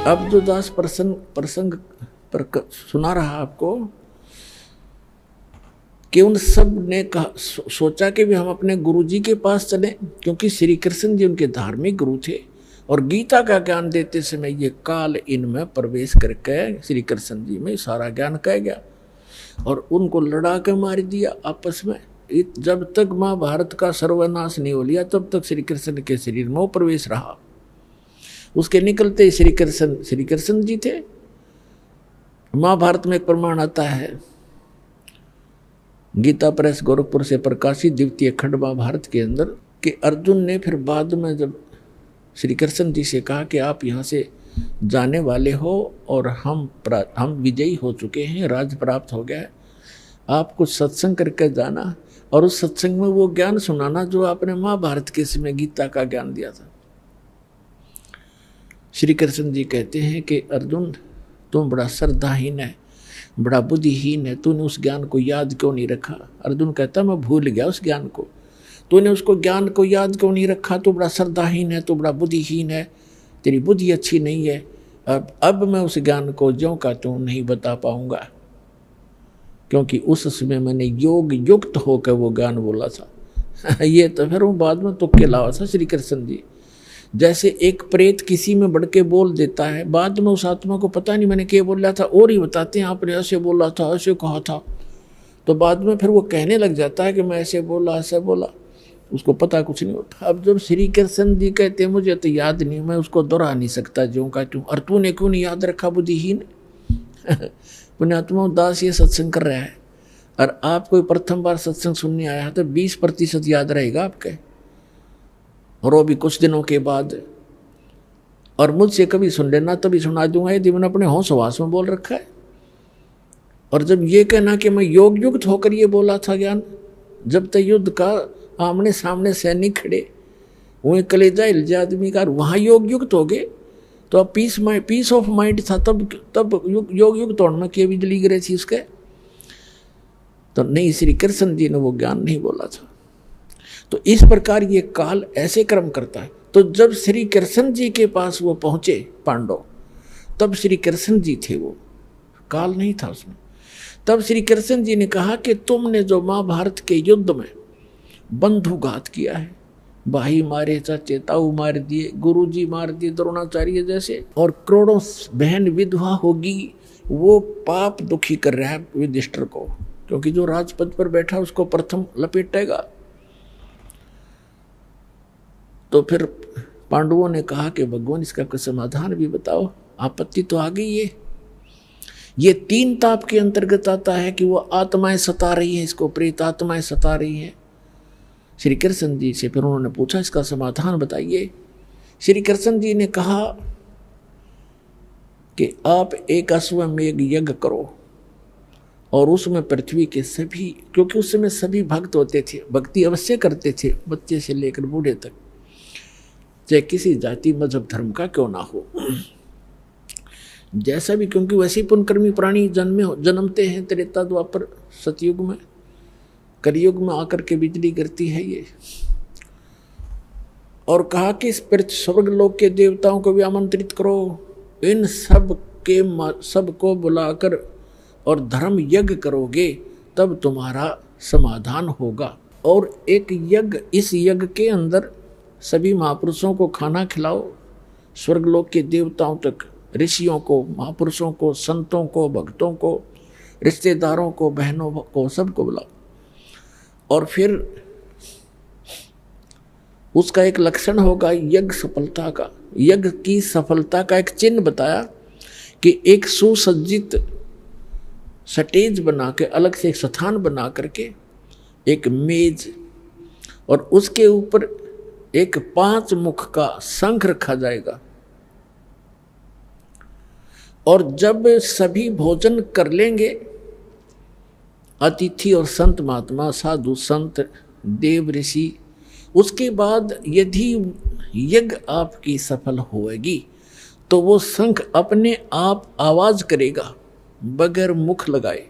अब जो दास प्रसंग पर सुना रहा आपको कि उन सब ने सोचा कि भी हम अपने गुरु जी के पास चलें, क्योंकि श्री कृष्ण जी उनके धार्मिक गुरु थे और गीता का ज्ञान देते समय ये काल इनमें प्रवेश करके श्री कृष्ण जी में सारा ज्ञान कह गया और उनको लड़ा के मार दिया आपस में। जब तक महाभारत का सर्वनाश नहीं हो लिया तब तक श्री कृष्ण के शरीर में प्रवेश रहा। उसके निकलते श्री कृष्ण जी थे। महाभारत में एक प्रमाण आता है, गीता प्रेस गोरखपुर से प्रकाशित द्वितीय खंड महाभारत के अंदर, कि अर्जुन ने फिर बाद में जब श्री कृष्ण जी से कहा कि आप यहाँ से जाने वाले हो और हम विजयी हो चुके हैं, राज प्राप्त हो गया है, आप कुछ सत्संग करके जाना और उस सत्संग में वो ज्ञान सुनाना जो आपने महाभारत के समय गीता का ज्ञान दिया था। श्री कृष्ण जी कहते हैं कि अर्जुन तुम बड़ा श्रद्धाहीन है, बड़ा बुद्धिहीन है, तूने उस ज्ञान को याद क्यों नहीं रखा। अर्जुन कहता मैं भूल गया उस ज्ञान को, तूने उसको ज्ञान को याद क्यों नहीं रखा, तू बड़ा श्रद्धाहीन है, तू बड़ा बुद्धिहीन है, तेरी बुद्धि अच्छी नहीं है। अब मैं उस ज्ञान को ज्यों का त्यों नहीं बता पाऊंगा, क्योंकि उस समय मैंने योग युक्त होकर वो ज्ञान बोला था। ये तो फिर वो बाद में तुक्के लावा था श्री कृष्ण जी। जैसे एक प्रेत किसी में बढ़ के बोल देता है, बाद में उस आत्मा को पता नहीं मैंने क्या बोला था और ही बताते हैं आपने ऐसे बोला था, ऐसे कहा था, तो बाद में फिर वो कहने लग जाता है कि मैं ऐसे बोला ऐसे बोला, उसको पता कुछ नहीं होता। अब जब श्री कृष्ण जी कहते हैं मुझे तो याद नहीं, मैं उसको दोहरा नहीं सकता ज्यों का त्यों, और तूने क्यों नहीं याद रखा बुद्धिहीन। पुण्यात्मा दास ये सत्संग कर रहा है और आप कोई प्रथम बार सत्संग सुनने आया है तो 20% याद रहेगा आपके, और वो भी कुछ दिनों के बाद। और मुझसे कभी सुन लेना तभी सुना दूंगा यदि मैंने अपने होश हवास में बोल रखा है। और जब ये कहना कि मैं योग युक्त होकर ये बोला था ज्ञान, जब तक युद्ध का आमने सामने सैनिक खड़े वहीं कलेजा हिल जाए आदमी का, वहाँ योग युक्त हो गए तो अब पीस ऑफ माइंड था, तब योग युक्त होने में क्या बिजली गिरे थी उसके, तो नहीं, श्री कृष्ण जी ने वो ज्ञान नहीं बोला था। तो इस प्रकार ये काल ऐसे कर्म करता है। तो जब श्री कृष्ण जी के पास वो पहुंचे पांडव, तब श्री कृष्ण जी थे, वो काल नहीं था उसमें। तब श्री कृष्ण जी ने कहा कि तुमने जो महाभारत के युद्ध में बंधुघात किया है, भाई मारे, चाचे ताऊ मार दिए, गुरुजी मार दिए द्रोणाचार्य जैसे, और करोड़ों बहन विधवा होगी, वो पाप दुखी कर रहा है युधिष्ठिर को, क्योंकि जो राजपद पर बैठा उसको प्रथम लपेटेगा। तो फिर पांडवों ने कहा कि भगवान इसका कुछ समाधान भी बताओ, आपत्ति तो आ गई है। ये 3 ताप के अंतर्गत आता है कि वो आत्माएं सता रही हैं, इसको प्रेत आत्माएं सता रही हैं। श्री कृष्ण जी से फिर उन्होंने पूछा इसका समाधान बताइए। श्री कृष्ण जी ने कहा कि आप एक अश्वमेध यज्ञ करो और उसमें पृथ्वी के सभी, क्योंकि उस समय सभी भक्त होते थे, भक्ति अवश्य करते थे, बच्चे से लेकर बूढ़े तक, चाहे किसी जाति मजहब धर्म का क्यों ना हो, जैसा भी, क्योंकि वैसे पुण्यकर्मी प्राणी जन्मते हैं त्रेता द्वापर सतयुग में, कलयुग में आकर के बिजली गिरती है ये। और कहा कि इस स्वर्ग लोक के देवताओं को भी आमंत्रित करो, इन सबको बुलाकर और धर्म यज्ञ करोगे तब तुम्हारा समाधान होगा। और एक यज्ञ, इस यज्ञ के अंदर सभी महापुरुषों को खाना खिलाओ, स्वर्गलोक के देवताओं तक, ऋषियों को, महापुरुषों को, संतों को, भक्तों को, रिश्तेदारों को, बहनों को, सबको बुलाओ। और फिर उसका एक लक्षण होगा यज्ञ सफलता का। यज्ञ की सफलता का एक चिन्ह बताया कि एक सुसज्जित स्टेज बना के, अलग से एक स्थान बना करके, एक मेज, और उसके ऊपर एक 5 मुख का शंख रखा जाएगा। और जब सभी भोजन कर लेंगे, अतिथि और संत महात्मा, साधु संत, देव ऋषि, उसके बाद यदि यज्ञ आपकी सफल होएगी तो वो शंख अपने आप आवाज करेगा बगैर मुख लगाए,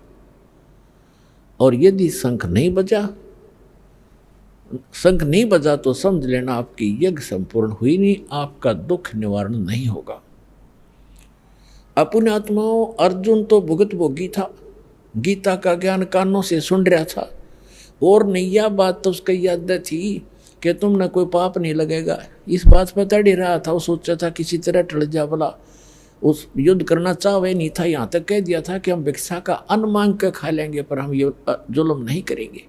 और यदि शंख नहीं बजा तो समझ लेना आपकी यज्ञ संपूर्ण हुई नहीं, आपका दुख निवारण नहीं होगा। अपने आत्माओं, अर्जुन तो भुगत भोगी था, गीता का ज्ञान कानों से सुन रहा था, और नैया बात तो उसका याद थी कि तुमने कोई पाप नहीं लगेगा। इस बात पर तड़ ही रहा था, वो सोचा था किसी तरह टल जा, भला उस युद्ध करना चाहे नहीं था। यहाँ तक कह दिया था कि हम भिक्षा का अन्न मांग के खा लेंगे, पर हम ये जुल्म नहीं करेंगे।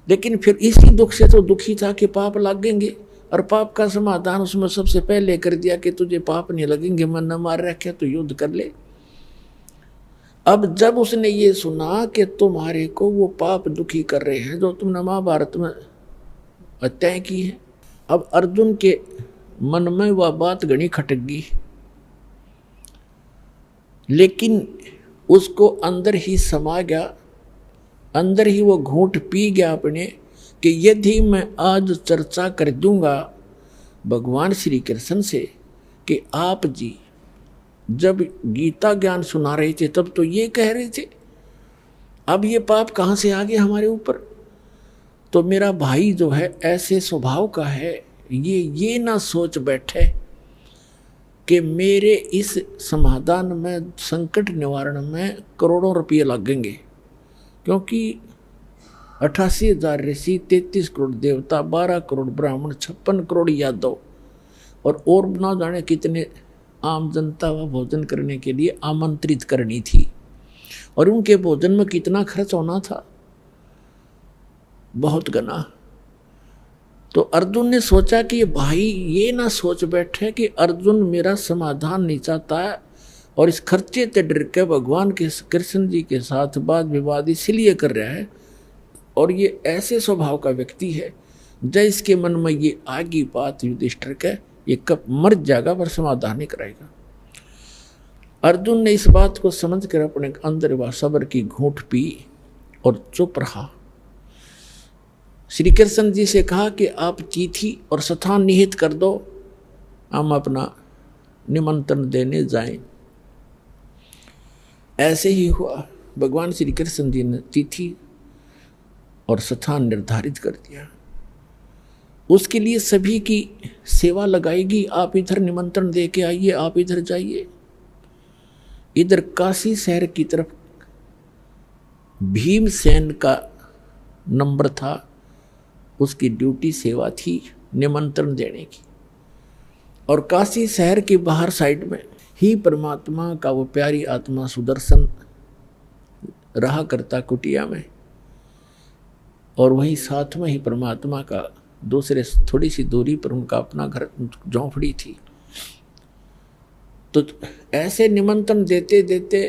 लेकिन फिर इसी दुख से तो दुखी था कि पाप लगेंगे, और पाप का समाधान उसमें सबसे पहले कर दिया कि तुझे पाप नहीं लगेंगे, मन न मार रखे तो युद्ध कर ले। अब जब उसने ये सुना कि तुम्हारे को वो पाप दुखी कर रहे हैं जो तुमने महाभारत में हत्याएं की है, अब अर्जुन के मन में वह बात घनी खटक गई, लेकिन उसको अंदर ही समा गया, अंदर ही वो घूंट पी गया अपने, कि यदि मैं आज चर्चा कर दूंगा भगवान श्री कृष्ण से कि आप जी जब गीता ज्ञान सुना रहे थे तब तो ये कह रहे थे, अब ये पाप कहाँ से आ गया हमारे ऊपर। तो मेरा भाई जो है ऐसे स्वभाव का है, ये ना सोच बैठे कि मेरे इस समाधान में, संकट निवारण में करोड़ों रुपये लगेंगे, क्योंकि 88,000 ऋषि, 33 करोड़ देवता, 12 करोड़ ब्राह्मण, 56 करोड़ यादव और ना जाने कितने आम जनता व भोजन करने के लिए आमंत्रित करनी थी, और उनके भोजन में कितना खर्च होना था, बहुत गना। तो अर्जुन ने सोचा कि भाई ये ना सोच बैठे कि अर्जुन मेरा समाधान नहीं चाहता है, और इस खर्चे से डर के भगवान के कृष्ण जी के साथ वाद विवाद इसलिए कर रहा है, और ये ऐसे स्वभाव का व्यक्ति है जब इसके मन में ये आगी बात युधिष्ठिर के, ये कब मर जाएगा पर समाधान नहीं कराएगा। अर्जुन ने इस बात को समझकर अपने अंदर वह सब्र की घूंट पी और चुप रहा। श्री कृष्ण जी से कहा कि आप चिट्ठी और स्थान निहित कर दो, हम अपना निमंत्रण देने जाएं। ऐसे ही हुआ, भगवान श्री कृष्ण जी ने तिथि और स्थान निर्धारित कर दिया। उसके लिए सभी की सेवा लगाएगी, आप इधर निमंत्रण दे के आइए, आप इधर जाइए। इधर काशी शहर की तरफ भीमसेन का नंबर था, उसकी ड्यूटी सेवा थी निमंत्रण देने की, और काशी शहर के बाहर साइड में ही परमात्मा का वो प्यारी आत्मा सुदर्शन रहा करता कुटिया में, और वहीं साथ में ही परमात्मा का दूसरे थोड़ी सी दूरी पर उनका अपना घर झोंपड़ी थी। तो ऐसे निमंत्रण देते देते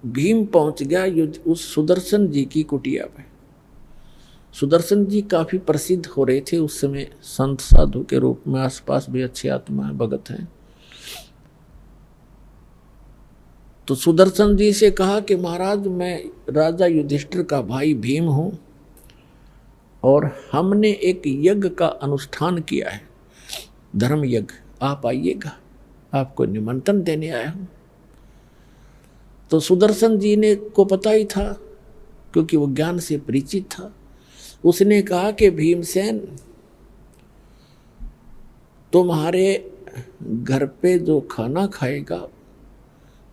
भीम पहुंच गया उस सुदर्शन जी की कुटिया पे। सुदर्शन जी काफी प्रसिद्ध हो रहे थे उस समय संत साधु के रूप में, आसपास भी अच्छे आत्मा है, भगत हैं। तो सुदर्शन जी से कहा कि महाराज मैं राजा युधिष्ठिर का भाई भीम हूं, और हमने एक यज्ञ का अनुष्ठान किया है, धर्म यज्ञ, आप आइएगा, आपको निमंत्रण देने आया हूं। तो सुदर्शन जी ने को पता ही था, क्योंकि वो ज्ञान से परिचित था। उसने कहा कि भीमसेन, तुम्हारे घर पे जो खाना खाएगा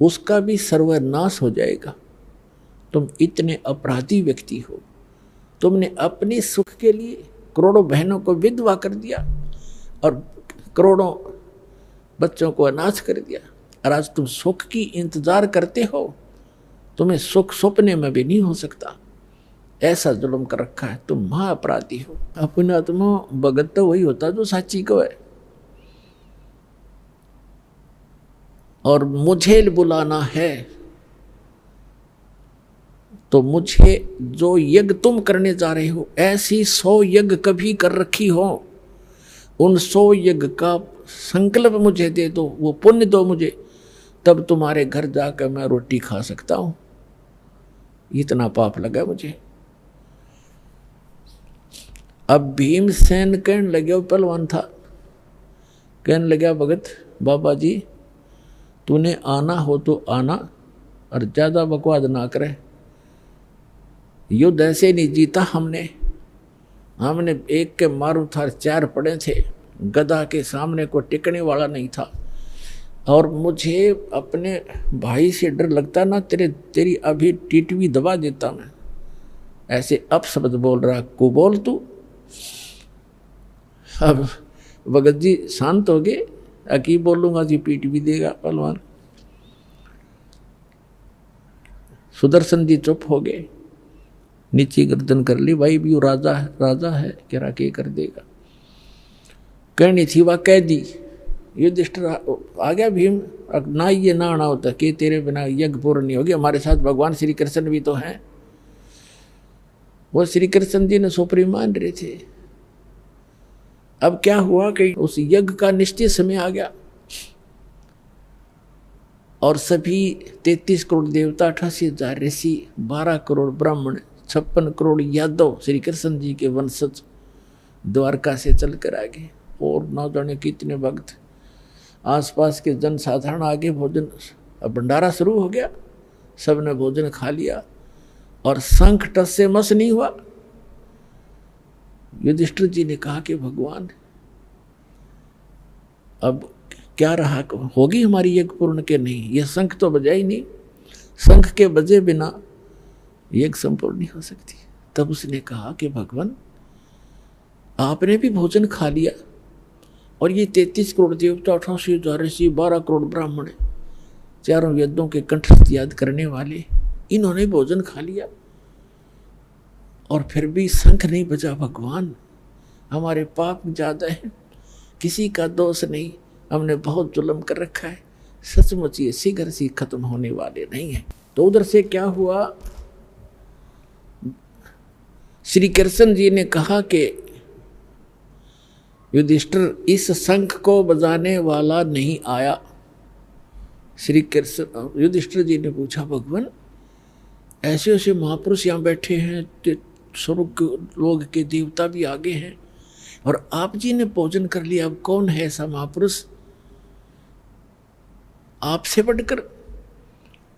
उसका भी सर्वनाश हो जाएगा। तुम इतने अपराधी व्यक्ति हो, तुमने अपने सुख के लिए करोड़ों बहनों को विधवा कर दिया और करोड़ों बच्चों को अनाथ कर दिया, और आज तुम सुख की इंतजार करते हो, तुम्हें सुख सपने में भी नहीं हो सकता, ऐसा जुल्म कर रखा है, तुम महाअपराधी हो। अपने आत्मा भगत तो वही होता जो साची को है, और मुझे बुलाना है तो मुझे जो यज्ञ तुम करने जा रहे हो, ऐसी 100 यज्ञ कभी कर रखी हो, उन 100 यज्ञ का संकल्प मुझे दे दो, वो पुण्य दो मुझे, तब तुम्हारे घर जाकर मैं रोटी खा सकता हूं। इतना पाप लगा मुझे। अब भीमसेन कहने लगे, वो पहलवान था, कहने लगा भगत बाबा जी तूने आना हो तो आना, और ज्यादा बकवाद ना करे, युद्ध ऐसे नहीं जीता हमने एक के मारू था 4 पड़े थे, गदा के सामने को टिकने वाला नहीं था, और मुझे अपने भाई से डर लगता ना, तेरी अभी टीटवी दबा देता मैं। ऐसे अपशब्द बोल रहा, को बोल तू। अब भगत जी शांत हो गए, अकी बोलूंगा जी पीट भी देगा पहलवान। सुदर्शन जी चुप हो गए, नीचे गर्दन कर ली। भाई भी राजा है, राजा है, कह रहा के कर देगा। कहनी थी वह कह दी। युधिष्ठिर आ गया भीम, ना ये ना आना होता कि तेरे बिना यज्ञ पूर्ण नहीं होगी। हमारे साथ भगवान श्री कृष्ण भी तो हैं। वो श्री कृष्ण जी ने सोपरी मान रहे थे। अब क्या हुआ कि उस यज्ञ का निश्चित समय आ गया और सभी 33 करोड़ देवता, 88,000 ऋषि, 12 करोड़ ब्राह्मण, 56 करोड़ यादव श्री कृष्ण जी के वंशज द्वारका से चलकर आ गए। और न जाने कितने भक्त, आसपास के जनसाधारण आगे। भोजन अब भंडारा शुरू हो गया, सबने भोजन खा लिया और शंख टस से मस नहीं हुआ। युधिष्ठिर जी ने कहा कि भगवान अब क्या रहा, होगी हमारी यज्ञ पूर्ण के नहीं? यह शंख तो बजा ही नहीं, शंख के बजे बिना यज्ञ संपूर्ण नहीं हो सकती। तब उसने कहा कि भगवान आपने भी भोजन खा लिया और ये 33 करोड़ देवता, 88,000 ऋषि, 12 करोड़ ब्राह्मण, चारों वेदों के कंठस्थ याद करने वाले, इन्होंने भोजन खा लिया और फिर भी शंख नहीं बजा। भगवान हमारे पाप ज्यादा है, किसी का दोष नहीं, हमने बहुत जुल्म कर रखा है, सचमुच ये शीघ्र से खत्म होने वाले नहीं है। तो उधर से क्या हुआ, श्री कृष्ण जी ने कहा कि युधिष्ठिर इस शंख को बजाने वाला नहीं आया। श्री कृष्ण युधिष्ठिर जी ने पूछा भगवान ऐसे ऐसे महापुरुष यहाँ बैठे हैं, स्वर्ग लोग के देवता भी आगे हैं और आप जी ने भोजन कर लिया, अब कौन है ऐसा महापुरुष आपसे बढ़कर?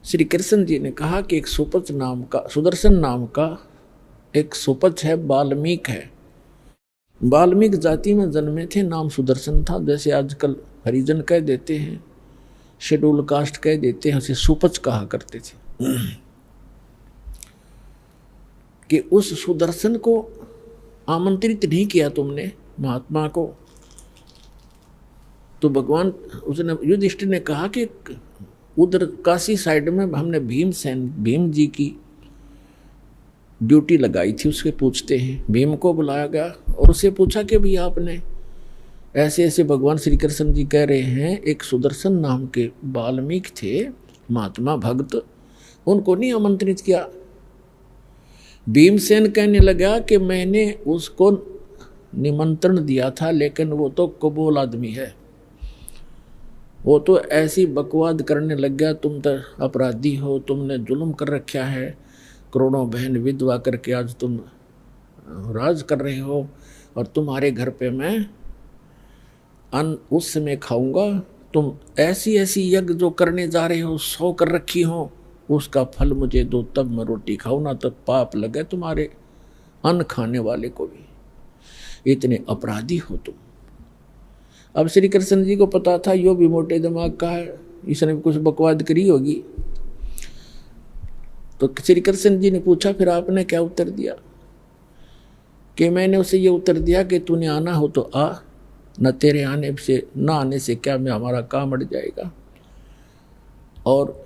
श्री कृष्ण जी ने कहा कि एक सुपच नाम का, सुदर्शन नाम का एक सुपच है, वाल्मीक है। वाल्मीक जाति में जन्मे थे, नाम सुदर्शन था। जैसे आजकल हरिजन कह देते हैं, शेड्यूल कास्ट कह देते हैं, उसे सुपच कहा करते थे। कि उस सुदर्शन को आमंत्रित नहीं किया तुमने महात्मा को? तो भगवान उसने, युधिष्ठिर ने कहा कि उधर काशी साइड में हमने भीम जी की ड्यूटी लगाई थी, उसके पूछते हैं। भीम को बुलाया गया और उससे पूछा कि भाई आपने ऐसे ऐसे भगवान श्री कृष्ण जी कह रहे हैं, एक सुदर्शन नाम के वाल्मीक थे महात्मा भक्त, उनको नहीं आमंत्रित किया? भीमसेन कहने लगा कि मैंने उसको निमंत्रण दिया था, लेकिन वो तो कबूल आदमी है, वो तो ऐसी बकवाद करने लग गया, तुम तो अपराधी हो, तुमने जुल्म कर रखा है, करोड़ों बहन विधवा करके आज तुम राज कर रहे हो और तुम्हारे घर पे मैं अन्न उस समय खाऊंगा, तुम ऐसी ऐसी यज्ञ जो करने जा रहे हो 100 कर रखी हो, उसका फल मुझे दो तब मैं रोटी खाऊं, ना तब पाप लगे तुम्हारे अन्न खाने वाले को भी, इतने अपराधी हो तुम। अब श्री कृष्ण जी को पता था यो भी मोटे दिमाग का है, इसने भी कुछ बकवाद करी होगी। तो श्री कृष्ण जी ने पूछा फिर आपने क्या उत्तर दिया? कि मैंने उसे ये उत्तर दिया कि तूने आना हो तो आ, न तेरे आने से न आने से क्या मैं हमारा काम अड़ जाएगा, और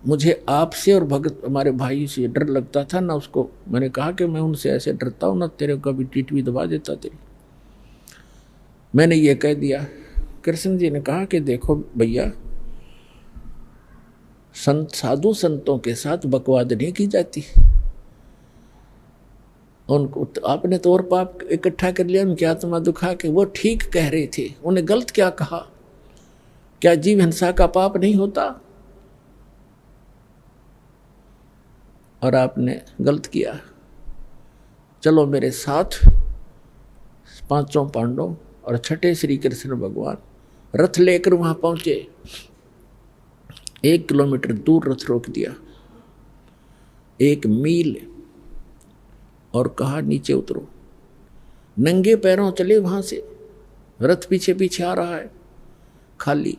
मुझे आपसे और भगत हमारे भाई से डर लगता था ना उसको, मैंने कहा कि मैं उनसे ऐसे डरता हूँ ना तेरे को भी टीटवी दबा देता तेरी, मैंने ये कह दिया। कृष्ण जी ने कहा कि देखो भैया, संत साधु संतों के साथ बकवाद नहीं की जाती, उनको आपने तो और पाप इकट्ठा कर लिया, उनकी आत्मा दुखा के। वो ठीक कह रहे थे, उन्हें गलत क्या कहा? क्या जीव हिंसा का पाप नहीं होता? और आपने गलत किया। चलो मेरे साथ, पांचों पांडव और छठे श्री कृष्ण भगवान रथ लेकर वहां पहुंचे। 1 किलोमीटर दूर रथ रोक दिया, 1 मील, और कहा नीचे उतरो। नंगे पैरों चले वहां से, रथ पीछे पीछे आ रहा है खाली।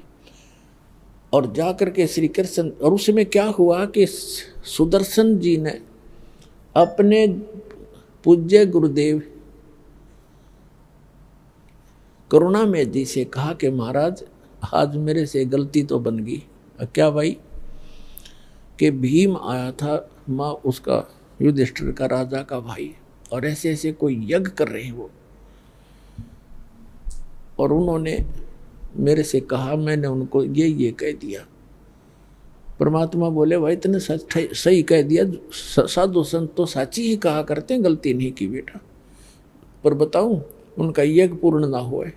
और जाकर के श्री कृष्ण, और उसमें क्या हुआ कि सुदर्शन जी ने अपने पूज्य गुरुदेव करुणामय जी से कहा कि महाराज आज मेरे से गलती तो बन गई। क्या भाई? कि भीम आया था, माँ उसका युधिष्ठिर का राजा का भाई, और ऐसे ऐसे कोई यज्ञ कर रहे हैं वो, और उन्होंने मेरे से कहा, मैंने उनको ये कह दिया। परमात्मा बोले भाई तूने सही कह दिया, साधु संत तो साची ही कहा करते हैं, गलती नहीं की बेटा, पर बताऊं उनका यज्ञ पूर्ण ना हुए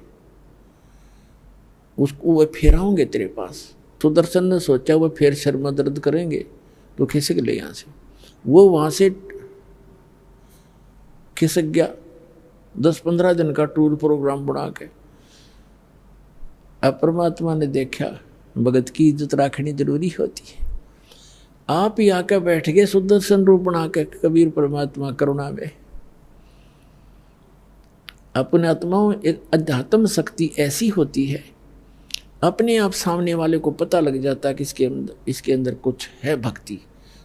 उसको वो फिर आऊंगे तेरे पास। सुदर्शन ने सोचा वो फिर शर में दर्द करेंगे तो खिसक ले यहाँ से। वो वहाँ से खिसक गया 10-15 दिन का टूर प्रोग्राम बना के। अब परमात्मा ने देखा भगत की इज्जत रखनी जरूरी होती है, आप ही आके बैठ गए सुदर्शन रूप बना के कबीर परमात्मा करुणा में। अपने आत्माओं एक अध्यात्म शक्ति ऐसी होती है, अपने आप सामने वाले को पता लग जाता है कि इसके अंदर कुछ है भक्ति।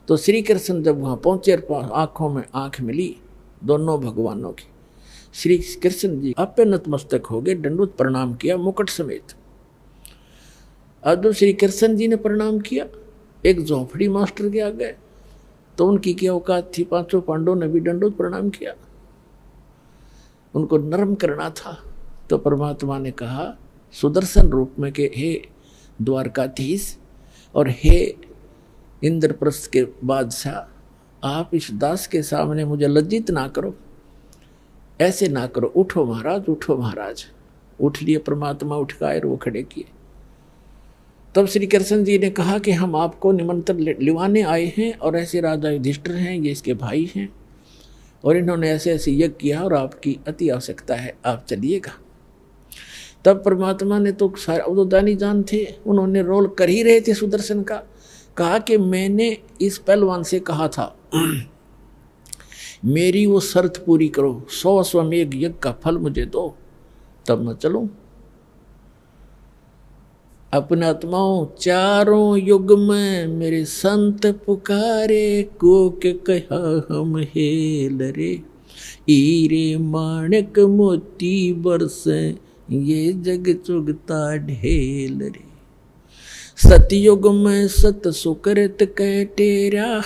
तो श्री कृष्ण जब वहाँ पहुँचे, आँखों में आँख मिली दोनों भगवानों की, श्री कृष्ण जी आप पे नतमस्तक हो गए, दंडवत प्रणाम किया मुकुट समेत। अब जब श्री कृष्ण जी ने प्रणाम किया, एक झोंपड़ी मास्टर के आ गए तो उनकी क्या औकात थी, 5 पांडवों ने भी दंडवत प्रणाम किया, उनको नरम करना था। तो परमात्मा ने कहा सुदर्शन रूप में के हे द्वारकाधीश और हे इंद्रप्रस्थ के बादशाह, आप इस दास के सामने मुझे लज्जित ना करो, ऐसे ना करो, उठो महाराज उठो महाराज। उठ लिए परमात्मा, उठ गए और वो खड़े किए। तब श्री कृष्ण जी ने कहा कि हम आपको निमंत्रण लिवाने आए हैं और ऐसे राजा युधिष्ठिर हैं, ये इसके भाई हैं और इन्होंने ऐसे ऐसे यज्ञ किया और आपकी अति आवश्यकता है, आप चलिएगा। तब परमात्मा ने तो सारे अवदानी जान थे, उन्होंने रोल कर ही रहे थे सुदर्शन का। कहा कि मैंने इस पहलवान से कहा था मेरी वो शर्त पूरी करो, 100 अश्वमेध यज्ञ का फल मुझे दो, तब मैं चलूं। अपने आत्माओं चारों युग में मेरे संत पुकारे, को के कहा हम हेल रे, हीरे माणक मोती बरसे ये जग चुगता ढेल रे। सतयुग में सत सुकृत कह टेरा,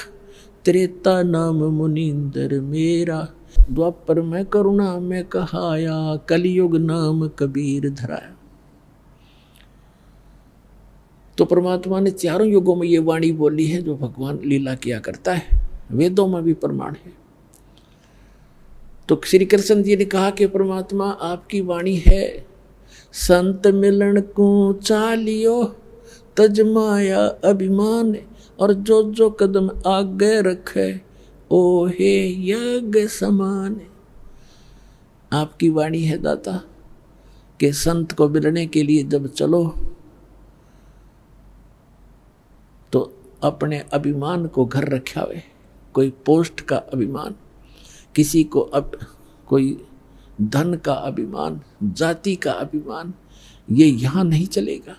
त्रेता नाम मुनिंदर मेरा, द्वापर में करुणा में कहाया, कलयुग नाम कबीर धराया। तो परमात्मा ने चारों युगों में ये वाणी बोली है जो भगवान लीला किया करता है, वेदों में भी प्रमाण है। तो श्री कृष्ण जी ने कहा कि परमात्मा आपकी वाणी है, संत मिलन को चालियो तज माया अभिमान, और जो जो कदम आगे रखे ओ हे यज्ञ समान। आपकी वाणी है दाता कि संत को मिलने के लिए जब चलो तो अपने अभिमान को घर रखा हुए, कोई पोस्ट का अभिमान, किसी को अब कोई धन का अभिमान, जाति का अभिमान, ये यहाँ नहीं चलेगा।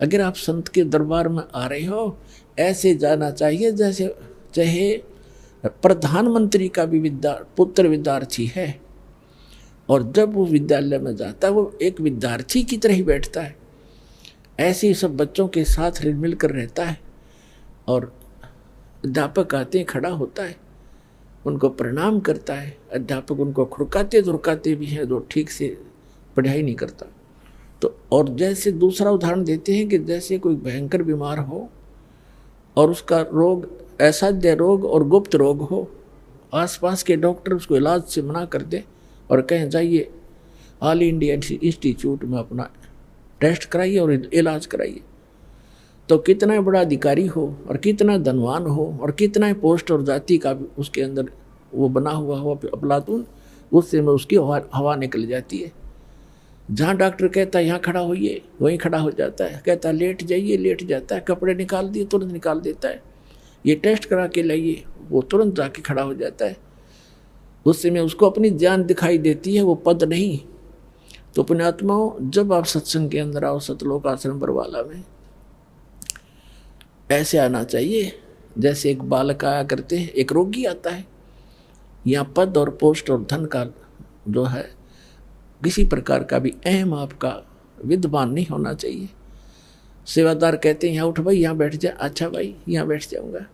अगर आप संत के दरबार में आ रहे हो, ऐसे जाना चाहिए जैसे चाहे प्रधानमंत्री का भी पुत्र विद्यार्थी है, और जब वो विद्यालय में जाता है वो एक विद्यार्थी की तरह ही बैठता है, ऐसे ही सब बच्चों के साथ मिलकर रहता है। और अध्यापक आते हैं, खड़ा होता है, उनको प्रणाम करता है। अध्यापक उनको खुरकाते धुरकाते भी हैं जो ठीक से पढ़ाई नहीं करता। तो और जैसे दूसरा उदाहरण देते हैं कि जैसे कोई भयंकर बीमार हो और उसका रोग असाध्य रोग और गुप्त रोग हो, आसपास के डॉक्टर उसको इलाज से मना कर दे और कहें जाइए ऑल इंडिया इंस्टीट्यूट में अपना टेस्ट कराइए और इलाज कराइए, तो कितना बड़ा अधिकारी हो और कितना धनवान हो और कितना पोस्ट और जाति का भी उसके अंदर वो बना हुआ हो अफलातून, उससे में उसकी हवा निकल जाती है। जहाँ डॉक्टर कहता है यहाँ खड़ा होइए, वहीं खड़ा हो जाता है, कहता है लेट जाइए, लेट जाता है, कपड़े निकाल दिए तुरंत निकाल देता है, ये टेस्ट करा के लाइए, वो तुरंत जाके खड़ा हो जाता है। उससे में उसको अपनी जान दिखाई देती है, वो पद नहीं। तो पुण्यात्माओं, जब आप सत्संग के अंदर आओ, सतलोक आश्रम बरवाला में, ऐसे आना चाहिए जैसे एक बालक आया करते हैं, एक रोगी आता है। यहाँ पद और पोस्ट और धन का जो है किसी प्रकार का भी अहम आपका विद्वान नहीं होना चाहिए। सेवादार कहते हैं यहाँ उठ भाई, यहाँ बैठ जा। अच्छा भाई यहाँ बैठ जाऊँगा।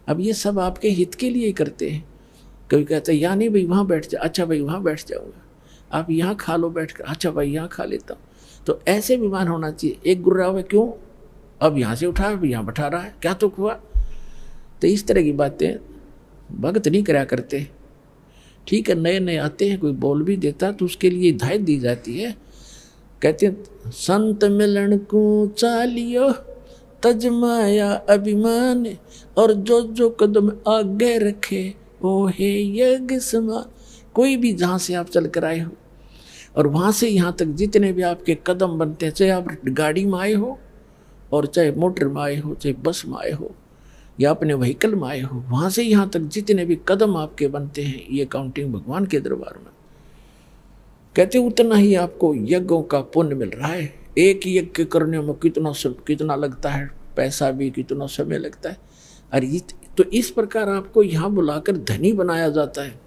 अब ये सब आपके हित के लिए ही करते हैं। कभी कहते हैं यहाँ नहीं भाई वहाँ बैठ जा। अच्छा भाई वहाँ बैठ जाऊँगा। आप यहाँ खा लो बैठ कर। अच्छा भाई यहाँ खा लेता हूँ। तो ऐसे विमान होना चाहिए। एक गुर्रा हुआ क्यों, अब यहाँ से उठा अब यहाँ बैठा रहा है, क्या तो हुआ। तो इस तरह की बातें भगत नहीं करा करते। ठीक है, नए नए आते हैं, कोई बोल भी देता तो उसके लिए हिदायत दी जाती है। कहते हैं संत मिलन को चालियो तजमाया अभिमान, और जो जो कदम आगे रखे वो है यज्ञ समान। कोई भी जहाँ से आप चल कर आए हो और वहाँ से यहाँ तक जितने भी आपके कदम बनते हैं, चाहे आप गाड़ी में आए हो और चाहे मोटर में आए हो, चाहे बस में आए हो या अपने व्हीकल में आए हो, वहाँ से यहाँ तक जितने भी कदम आपके बनते हैं, ये काउंटिंग भगवान के दरबार में। कहते उतना ही आपको यज्ञों का पुण्य मिल रहा है। एक यज्ञ करने में कितना लगता है, पैसा भी कितना समय लगता है। अरे तो इस प्रकार आपको यहाँ बुलाकर धनी बनाया जाता है।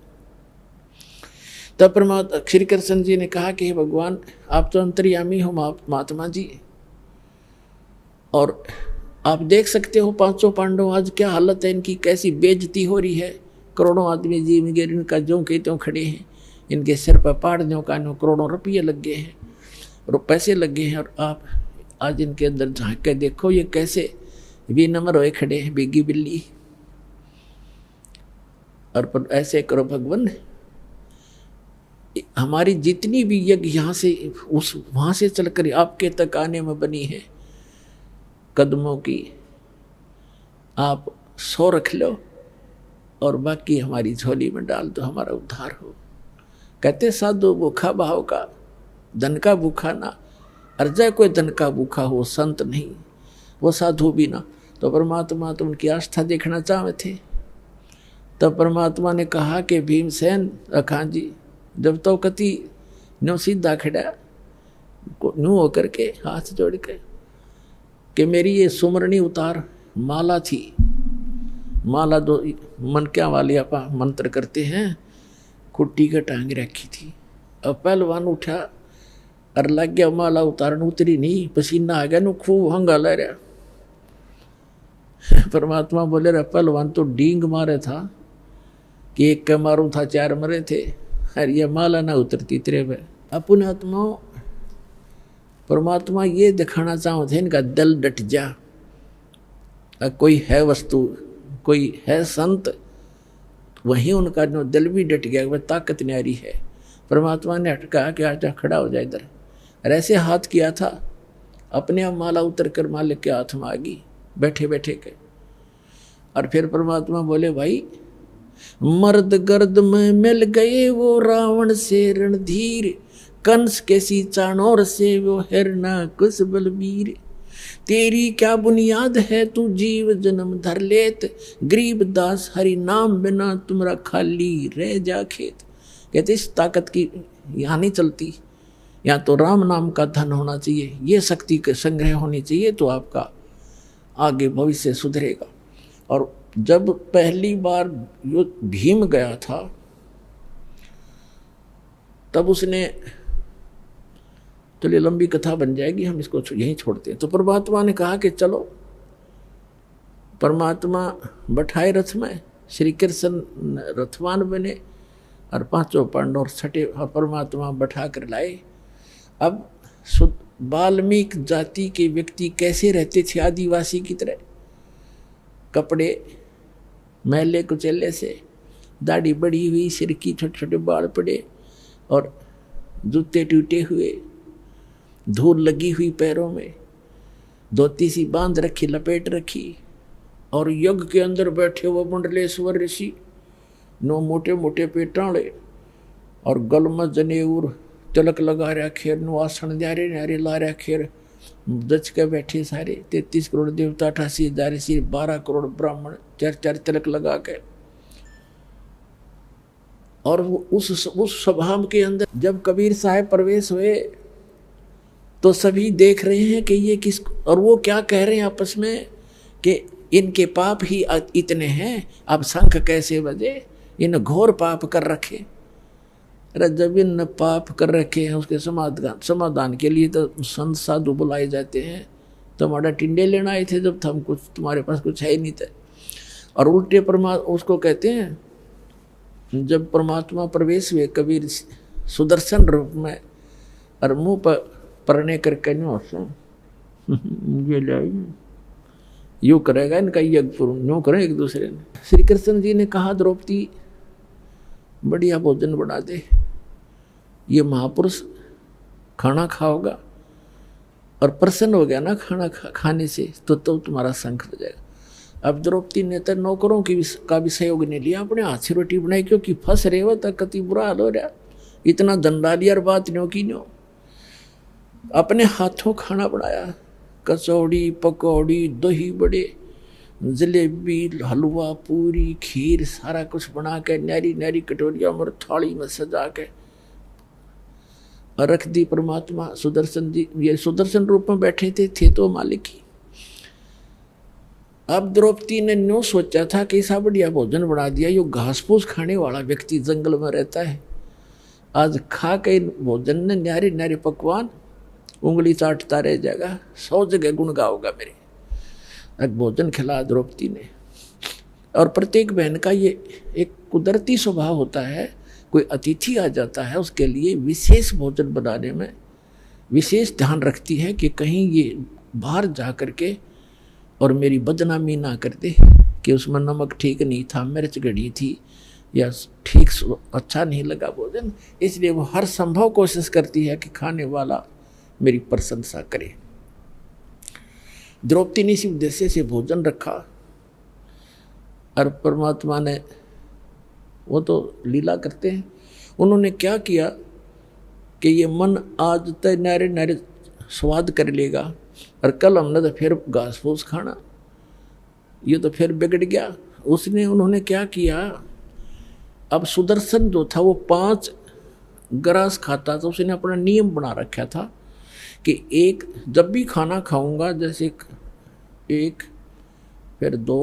तब परमात्मा श्री कृष्ण जी ने कहा कि भगवान आप तो अंतर्यामी हो महात्मा जी, और आप देख सकते हो 500 पांडव आज क्या हालत है इनकी, कैसी बेइज्जती हो रही है। करोड़ों आदमी जी वगैरह इनका जो के त्यों खड़े हैं, इनके सिर पर पहाड़ियों का करोड़ों रुपये लग गए हैं और पैसे लग गए हैं, और आप आज इनके अंदर झांक के देखो ये कैसे बेनम्र होए खड़े हैं, बेगी बिल्ली। और पर ऐसे करो भगवान, हमारी जितनी भी यज्ञ यहाँ से उस वहाँ से चलकर आपके तक आने में बनी है कदमों की, आप 100 रख लो और बाकी हमारी झोली में डाल दो, हमारा उद्धार हो। कहते साधु भूखा भाव का, धन का भूखा ना। अर्जय कोई धन का भूखा हो, संत नहीं, वो साधु भी ना। तो परमात्मा तो उनकी आस्था देखना चाहते थे। तब परमात्मा ने कहा कि भीमसेन अखां जी, जब तो कति न्यू सीधा खड़ा न्यू होकर के हाथ जोड़ के कि मेरी ये सुमरणी उतार। माला थी, माला दो मन क्या वाली आप मंत्र करते हैं, खुट्टी का टांग रखी थी। अब पहलवान उठा और लग गया माला उतारन, उतरी नहीं, पसीना आ गया, नु खूब हंगा ले रहा। परमात्मा बोले रहा पहलवान तो डींग मारे था कि एक के मारू था 4 मरे थे, अरे ये माला ना उतरती तेरे पे। अपने आत्मा परमात्मा ये दिखाना चाहते हैं इनका दिल डट जा। कोई है वस्तु, कोई है संत, वहीं उनका जो दिल भी डट गया, वह ताकत न्यारी है। परमात्मा ने हटका कि आजा खड़ा हो जाए इधर, और ऐसे हाथ किया था, अपने आप माला उतर कर मालिक के हाथ में आ गई बैठे बैठे के। और फिर परमात्मा बोले भाई मर्द गर्द में मिल गए वो रावण से रणधीर, कंस के सी चाणोर से वो हिरना कुश बलबीर। तेरी क्या बुनियाद है तू जीव जन्म धर लेत, गरीब दास हरि नाम बिना तुम्हारा खाली रह जा खेत। कहते इस ताकत की यहाँ नहीं चलती, यहाँ तो राम नाम का धन होना चाहिए, ये शक्ति के संग्रह होनी चाहिए, तो आपका आगे भविष्य सुधरेगा। और जब पहली बार भीम गया था तब उसने, चलिए लंबी कथा बन जाएगी, हम इसको यहीं छोड़ते हैं। तो परमात्मा ने कहा कि चलो, परमात्मा बैठाए रथ में, श्री कृष्ण रथवान बने और 5 पांडव छठे परमात्मा बैठा कर लाए। अब वाल्मीकि जाति के व्यक्ति कैसे रहते थे, आदिवासी की तरह, कपड़े मैले कुचेले से, दाढ़ी बड़ी हुई, सिर की छोटे छोटे बाल पड़े और जूते टूटे हुए, धूल लगी हुई पैरों में, धोती सी बांध रखी, लपेट रखी, और यज्ञ के अंदर बैठे हुए मंडलेश्वर ऋषि, 9 मोटे मोटे पेटाड़े और गल में जनेऊर तिलक लगा रखे, आसन न्यारे न्यारे ला रखे, दच के बैठे सारे 33 करोड़ देवता, 88,000 ऋषि, 12 करोड़ ब्राह्मण, 4 तिलक लगा के। और उस सभा के अंदर जब कबीर साहब प्रवेश हुए तो सभी देख रहे हैं कि ये किस, और वो क्या कह रहे हैं आपस में कि इनके पाप ही इतने हैं, अब शंख कैसे बजे, इन घोर पाप कर रखे। अरे जब इन पाप कर रखे हैं उसके समाधान के लिए तो संत साधु बुलाए जाते हैं। तुम्हारा टिंडे लेना आए थे जब हम कुछ, तुम्हारे पास कुछ है ही नहीं थे। और उल्टे उसको कहते हैं जब परमात्मा प्रवेश हुए कबीर सुदर्शन रूप में और मुँह पर परने करके मुझे ले यूँ करेगा इनका यज्ञ यूँ करें एक दूसरे ने। श्री कृष्ण जी ने कहा द्रौपदी बढ़िया भोजन बना दे, ये महापुरुष खाना खाओगा और प्रसन्न हो गया ना खाना खाने से तो तुम्हारा शंख बजेगा। अब द्रौपदी ने तो नौकरों का भी सहयोग नहीं लिया, अपने हाथ से रोटी बनाई, क्योंकि फंस रहे हो तक कति बुरा हाल हो रहा, इतना धंधा लिया और बात न्यो की न्यो। अपने हाथों खाना बनाया, कचौड़ी पकौड़ी दही बड़े जलेबी हलवा पूरी खीर सारा कुछ बना के न्यारी न्यारी कटोरिया में थाली में सजा के रख दी। परमात्मा सुदर्शन जी ये सुदर्शन रूप में बैठे थे तो मालिक ही। अब द्रौपदी ने न्यों सोचा था कि ऐसा बढ़िया भोजन बना दिया, यो घास फूस खाने वाला व्यक्ति जंगल में रहता है, आज खा के भोजन ने न्यारे न्यारे पकवान उंगली चाटता रह जाएगा, 100 जगह गुण गाओगा मेरे। अब भोजन खिला द्रौपदी ने। और प्रत्येक बहन का ये एक कुदरती स्वभाव होता है, कोई अतिथि आ जाता है उसके लिए विशेष भोजन बनाने में विशेष ध्यान रखती है कि कहीं ये बाहर जा कर के और मेरी बदनामी ना कर दे कि उसमें नमक ठीक नहीं था, मिर्च गड़ी थी या ठीक अच्छा नहीं लगा भोजन। इसलिए वो हर संभव कोशिश करती है कि खाने वाला मेरी प्रशंसा करे। द्रौपदी ने इसी उद्देश्य से भोजन रखा और परमात्मा ने, वो तो लीला करते हैं, उन्होंने क्या किया कि ये मन आज तय नारे नारे स्वाद कर लेगा और कल हमने तो फिर घास फूस खाना, ये तो फिर बिगड़ गया। उन्होंने क्या किया, अब सुदर्शन जो था वो 5 ग्रास खाता था, उसने अपना नियम बना रखा था कि एक जब भी खाना खाऊंगा जैसे 1 फिर 2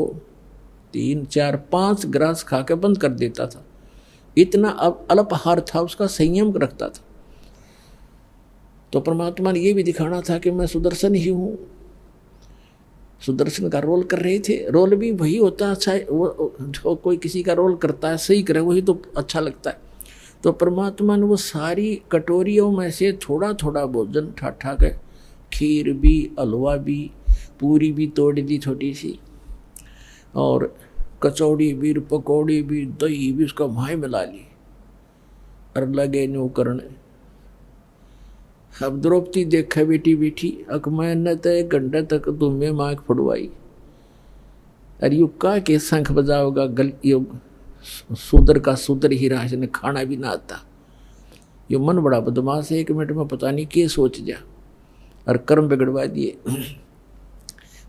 3 4 5 ग्रास खा के बंद कर देता था। इतना अब अल्पाहार था, उसका संयम रखता था। तो परमात्मा ने ये भी दिखाना था कि मैं सुदर्शन ही हूँ। सुदर्शन का रोल कर रहे थे, रोल भी वही होता है अच्छा, वो जो कोई किसी का रोल करता है सही करे वही तो अच्छा लगता है। तो परमात्मा ने वो सारी कटोरियों में से थोड़ा थोड़ा भोजन ठाठा के, खीर भी हलवा भी पूरी भी तोड़ दी छोटी सी, और कचौड़ी भी पकौड़ी भी दही भी उसका भाई मिला ली और लगे न्यू करने। अब द्रौपदी देखा बेटी बेटी अक मैंने तो 1 घंटे तक तुम्हें माँख फुड़वाई, अरे यू का के शंख बजाओगा गल यो सूदर का सूदर ही रहा, इसने खाना भी ना आता। यो मन बड़ा बदमाश है, 1 मिनट में पता नहीं क्या सोच जा और कर्म बिगड़वा दिए।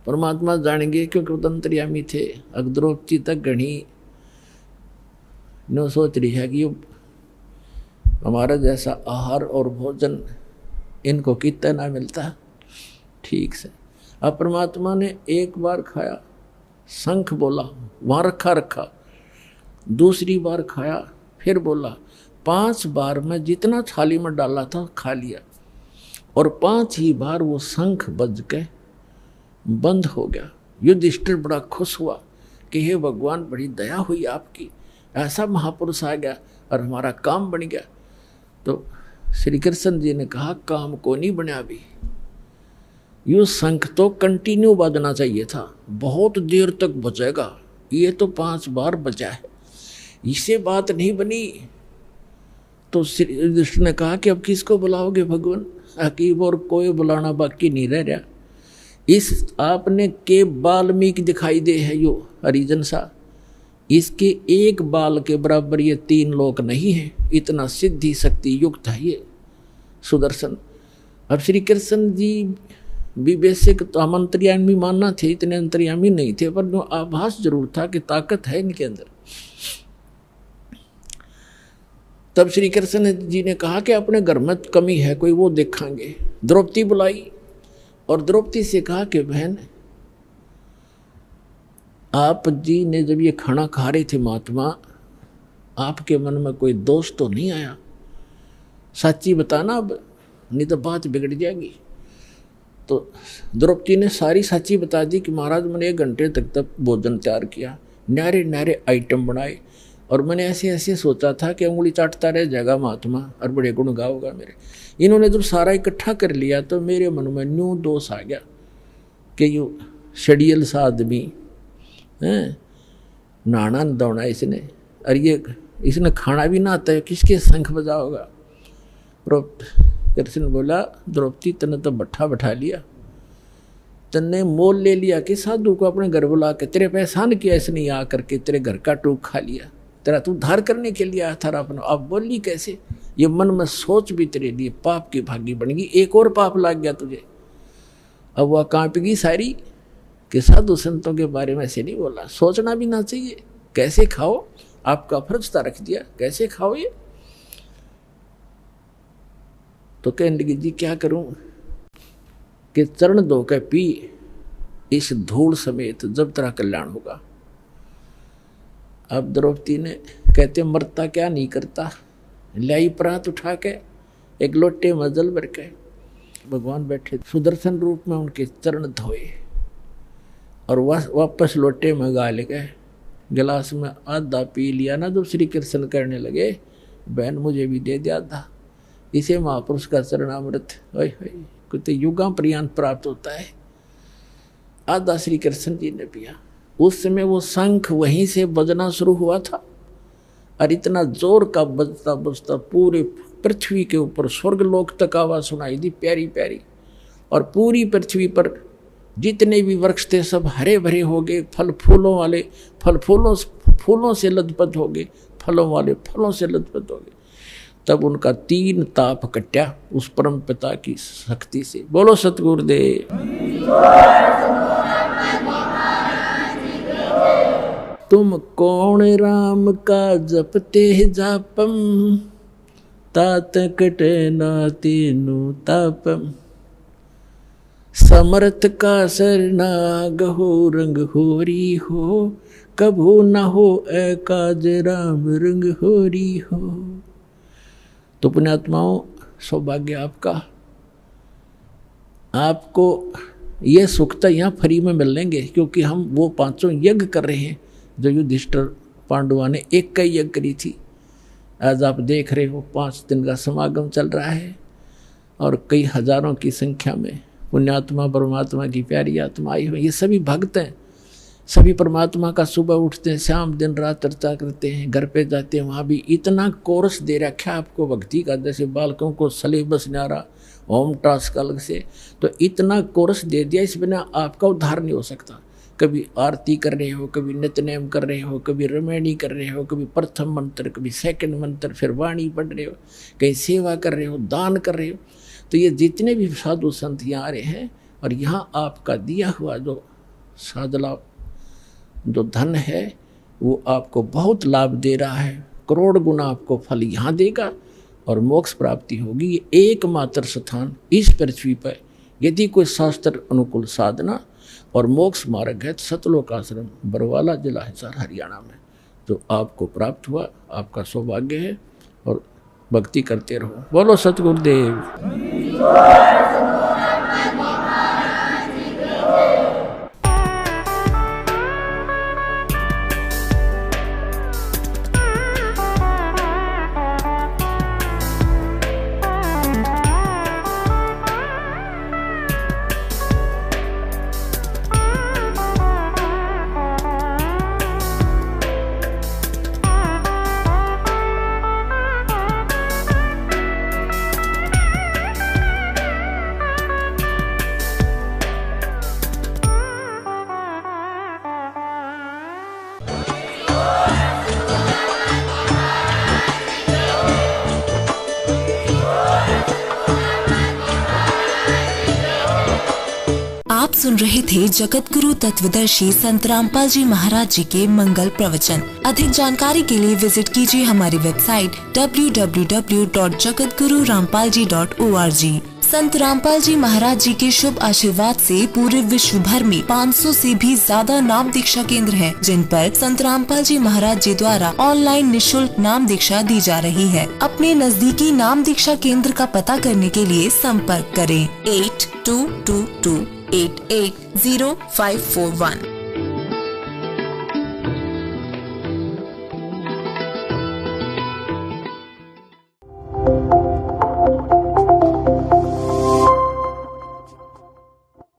परमात्मा जानेंगे क्योंकि वो अंतर्यामी थे। अब द्रौपदी तक घनी न सोच रही है कि यो हमारा जैसा आहार और भोजन इनको कितना ना मिलता ठीक से। अब परमात्मा ने एक बार खाया, शंख बोला, वहाँ रखा, दूसरी बार खाया, फिर बोला, 5 बार में जितना थाली में डाला था खा लिया, और 5 ही बार वो शंख बज के बंद हो गया। युधिष्ठिर बड़ा खुश हुआ कि हे भगवान बड़ी दया हुई आपकी, ऐसा महापुरुष आ गया और हमारा काम बन गया। तो श्री कृष्ण जी ने कहा काम को नहीं बना भी, यो शंख तो कंटिन्यू बजना चाहिए था, बहुत देर तक बजेगा, ये तो 5 बार बजा है, इसे बात नहीं बनी। तो श्री युधिष्ठिर ने कहा कि अब किसको बुलाओगे भगवान, अकीब और कोई बुलाना बाकी नहीं रह रहा। इस आपने के वाल्मीकि दिखाई दे है यो हरिजन सा, इसके एक बाल के बराबर ये 3 लोक नहीं है, इतना सिद्धि शक्ति युक्त है ये सुदर्शन। अब श्री कृष्ण जी भी बेसिक तो हम अंतर्यामी मानना थे, इतने अंतर्यामी नहीं थे, पर जो आभास जरूर था कि ताकत है इनके अंदर। तब श्री कृष्ण जी ने कहा कि अपने घर में कमी है कोई, वो देखेंगे। द्रौपदी बुलाई और द्रौपदी से कहा कि बहन आप जी ने जब ये खाना खा रहे थे महात्मा, आपके मन में कोई दोष तो नहीं आया? सच्ची बताना अब, नहीं तो बात बिगड़ जाएगी। तो द्रौपदी ने सारी सच्ची बता दी कि महाराज मैंने 1 घंटे तक भोजन तैयार किया, न्यारे न्यारे आइटम बनाए, और मैंने ऐसे ऐसे सोचा था कि उंगली चाटता रह जाएगा महात्मा और बड़े गुण गाओगा मेरे। इन्होंने जब सारा इकट्ठा कर लिया तो मेरे मन में न्यू दोष आ गया कि यूँ शेडियल सा आदमी हैं, नहाना दौड़ना इसने, और ये इसने खाना भी ना आता है, किसके शंख बजाओगा? कृष्ण बोला द्रौपदी तने तो भट्ठा बैठा लिया, तन्ने मोल ले लिया कि साधु को अपने घर बुला के तेरे पे एहसान किया इसने, आ करके तेरे घर का टूक खा लिया, तेरा तू उद्धार करने के लिए आया था अपना। अब बोली कैसे? ये मन में सोच भी तेरे लिए पाप की भागी बन गई, एक और पाप लग गया तुझे। अब वह कांपेगी सारी कि साधु संतों के बारे में ऐसे नहीं बोला, सोचना भी ना चाहिए। कैसे खाओ, आपका फर्ज था रख दिया, कैसे खाओ ये? तो कहने लगी जी क्या करूं कि चरण धो के पी इस धूल समेत, जब तेरा कल्याण होगा। अब द्रौपदी ने कहते मरता क्या नहीं करता, लाई प्रात उठा के एक लोटे में जल भर के भगवान बैठे सुदर्शन रूप में उनके चरण धोए और वापस लोटे में गाल गए, गिलास में आधा पी लिया ना। जब श्री कृष्ण कहने लगे बहन मुझे भी दे दिया आधा, इसे महापुरुष का चरणामृत कुछ युगा पर्यंत प्राप्त होता है। आधा श्री कृष्ण जी ने पिया। उस समय वो शंख वहीं से बजना शुरू हुआ था और इतना जोर का बजता बजता पूरे पृथ्वी के ऊपर स्वर्गलोक तक आवाज सुनाई दी प्यारी प्यारी, और पूरी पृथ्वी पर जितने भी वृक्ष थे सब हरे भरे हो गए, फल फूलों वाले फूलों से लदपद हो गए, फलों वाले फलों से लदपद हो गए। तब उनका 3 ताप कट्या उस परम पिता की शक्ति से। बोलो सतगुरुदेव। तुम कौन राम का जपते जापम, तात कटे ना तीनु तापम, समर्थ का सरनाग हो रंग होरी हो, कभू न हो एकाज राम रंग होरी हो। तो पुण्यात्माओं सौभाग्य आपका, आपको ये सुख तो यहाँ फ्री में मिल लेंगे, क्योंकि हम वो 5 यज्ञ कर रहे हैं जो युधिष्ठिर पांडवा ने एक का यज्ञ करी थी। आज आप देख रहे हो 5 दिन का समागम चल रहा है और कई हजारों की संख्या में पुण्यात्मा परमात्मा की प्यारी आत्मा आई हुई। ये सभी भक्त हैं, सभी परमात्मा का सुबह उठते हैं, शाम दिन रात चर्चा करते हैं, घर पे जाते हैं, वहाँ भी इतना कोर्स दे रखा है आपको भक्ति का, जैसे बालकों को सलेबस न्यारा होम टास्क अलग से, तो इतना कोर्स दे दिया, इस बिना आपका उद्धार नहीं हो सकता। कभी आरती कर रहे हो, कभी नित्यनेम कर रहे हो, कभी रमैनी कर रहे हो, कभी प्रथम मंत्र, कभी सेकंड मंत्र, फिर वाणी पढ़ रहे हो, कहीं सेवा कर रहे हो, दान कर रहे हो। तो ये जितने भी साधु संत यहाँ आ रहे हैं, और यहाँ आपका दिया हुआ जो साधला जो धन है वो आपको बहुत लाभ दे रहा है, करोड़ गुना आपको फल यहाँ देगा और मोक्ष प्राप्ति होगी। ये एकमात्र स्थान इस पृथ्वी पर यदि कोई शास्त्र अनुकूल साधना और मोक्ष मार्ग है, सतलोक आश्रम बरवाला जिला हिसार हरियाणा में, जो आपको प्राप्त हुआ, आपका सौभाग्य है। और भक्ति करते रहो। बोलो सतगुरुदेव। आप सुन रहे थे जगत गुरु तत्वदर्शी संत रामपाल जी महाराज जी के मंगल प्रवचन। अधिक जानकारी के लिए विजिट कीजिए हमारी वेबसाइट www.jagatgururampalji.org। संत रामपाल जी महाराज जी के शुभ आशीर्वाद से पूरे विश्व भर में 500 से भी ज्यादा नाम दीक्षा केंद्र हैं, जिन पर संत रामपाल जी महाराज जी द्वारा ऑनलाइन निशुल्क नाम दीक्षा दी जा रही है। अपने नजदीकी नाम दीक्षा केंद्र का पता करने के लिए संपर्क करें 8222880541।